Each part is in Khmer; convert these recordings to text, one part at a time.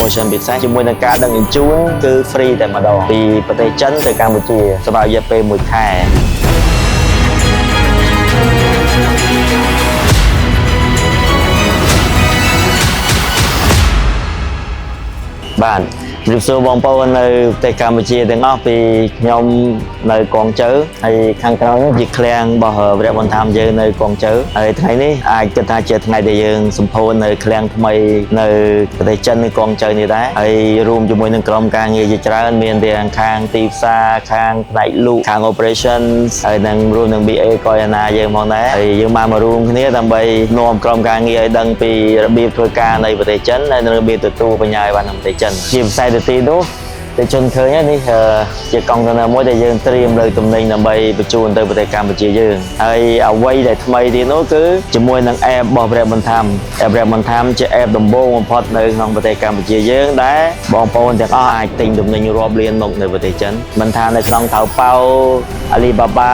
promotion ពិសេសជាមួយនឹងការដឹកជញ្ជូនគឺ free តែម្ដងពីប្រទេសចិនទៅកម្ពុជាសម្រាប់រយៈពេល1 ខែបាទជំរាបសួរបងប្អូននៅប្រទេសកម្ពុជាទាំងអស់ពីខ្ញុំនៅកងជើហើយខាងក្រោយនេះជាឃ្លាំងរបស់វរៈបន្ថែមយើងនៅកងជើហើយថ្ងៃនេះអាចគិតថាជាថ្ងៃដែលយើងសម្ពោធនៅឃ្លាំងថ្មីនៅប្រទេសចិននៅកងជើនេះដែរហើយរួមជាមួយនឹងក្រុមការងារជាច្រើនមានទាំងខាងទីផ្សារខាងផ្នែកលក់ខាង operations ហើយនឹងរួមនឹង BA កយណាយើងផងដែរហើយយើងមករួមគ្នាដើម្បីនាំក្រុមការងារឲ្យដឹងពីរបៀបធ្វើការនៅប្រទេសចិនហើយនឹងរបៀបទទួលបញ្ញាឲ្យបាននៅប្រទេសចិនជាផ្សាយទីនោះតែជនឃើញនេះជាកង់តឺន័រមួយដែលយើងត្រៀមលើទំនិញដើម្បីបញ្ជូនទៅប្រទេសកម្ពុជាយើងហើយអ្វីដែលថ្មីទៀតនោះគឺជាមួយនឹង app របស់ព្រះបន្ថែម app ព្រះបន្ថែមជា app ដំបូងបំផុតនៅក្នុងប្រទេសកម្ពុជាយើងដែលបងប្អូនទាំងអស់អាចទិញទំនិញរាប់លានមកនៅប្រទេសចិនមិនថានៅក្នុងថៅប៉ៅ Alibaba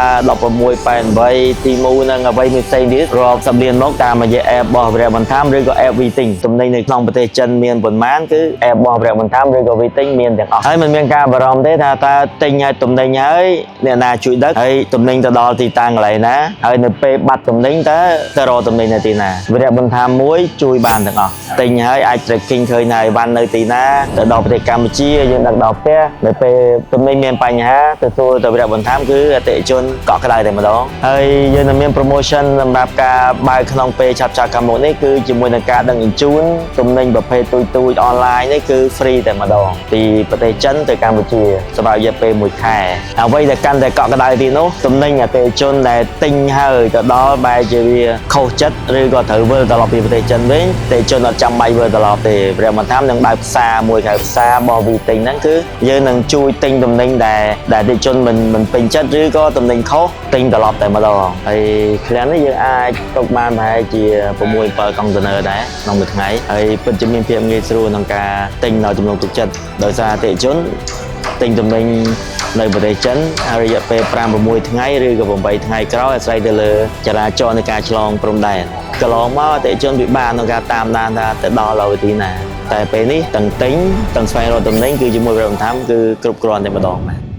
1688 Temu និងអ្វីមួយផ្សេងទៀតរាប់សិបលានមកតាមរយៈ app របស់ព្រះបន្ថែមឬក៏ app Viting ទំនិញនៅក្នុងប្រទេសចិនមានប៉ុន្មានគឺ app របស់ព្រះបន្ថែមឬក៏ Viting មានទាំងអស់ហើយមិនមានការបារម្ភទេថាតើទិញឲ្យទំនិញហើយអ្នកណាជួយដឹកហើយទំនិញទៅដល់ទីតាំងកន្លែងណាហើយនៅពេលបាត់ទំនិញតើទៅរកទំនិញនៅទីណាវរៈបន្ថែមមួយជួយបានទាំងអស់ទិញហើយអាច tracking ឃើញថាអីវ៉ាន់នៅទីណាទៅដល់ប្រទេសកម្ពុជាយើងដឹកដល់ផ្ទះនៅពេលទំនិញមានបញ្ហាទៅសួរទៅវរៈបន្ថែមគឺអតិថិជនកក់ក្ដៅតែម្ដងហើយយើងនឹងមាន promotion សម្រាប់ការបើកក្នុងពេលឆាប់ៗខាងមុខនេះគឺជាមួយនឹងការដឹកជញ្ជូនទំនិញប្រភេទទូចៗ online នេះគឺ free តែម្ដងពីប្រទេសចិនទៅកម្ពុជាសម្រាប់រយៈពេល1 ខែអ្វីដែលកាន់តែកក់ក្ដៅទីនោះទំនិញអតិថិជនដែលទិញហើយទៅដល់បែរជាវាខុសចិត្តឬក៏ត្រូវវិលត្រឡប់ពីប្រទេសចិនវិញអតិថិជនអត់ចាំបាច់វិលត្រឡប់ទេព្រះបន្ថែមនឹងបើកផ្សារមួយខែផ្សាររបស់ Viting ហ្នឹងគឺយើងនឹងជួយទិញទំនិញដែលអតិថិជនមិនពេញចិត្តឬក៏ទំនិញខុសទិញត្រឡប់តែម្ដងហើយឃ្លាំងនេះយើងអាចទុកបានប្រហែលជា6 7កុងតឺន័រដែរក្នុងមួយថ្ងៃហើយពិតជាមានភាពងាយស្រួលក្នុងការទិញដល់ចំណុចទុកចិត្តដោយសារអតិថិជនទិញទំនិញនៅប្រទេសចិនរយៈពេល 5-6 ថ្ងៃឬក៏8 ថ្ងៃក្រោយអាស្រ័យទៅលើចរាចរណ៍នៃការឆ្លងព្រំដែនកន្លងមកអតិថិជនពិបាកក្នុងការតាមដានថាទៅដល់នៅទីណាតែពេលនេះទាំងទិញទាំងស្វែងរកទំនិញគឺជាមួយប្រព័ន្ធគឺគ្រប់គ្រាន់តែម្ដងបាទ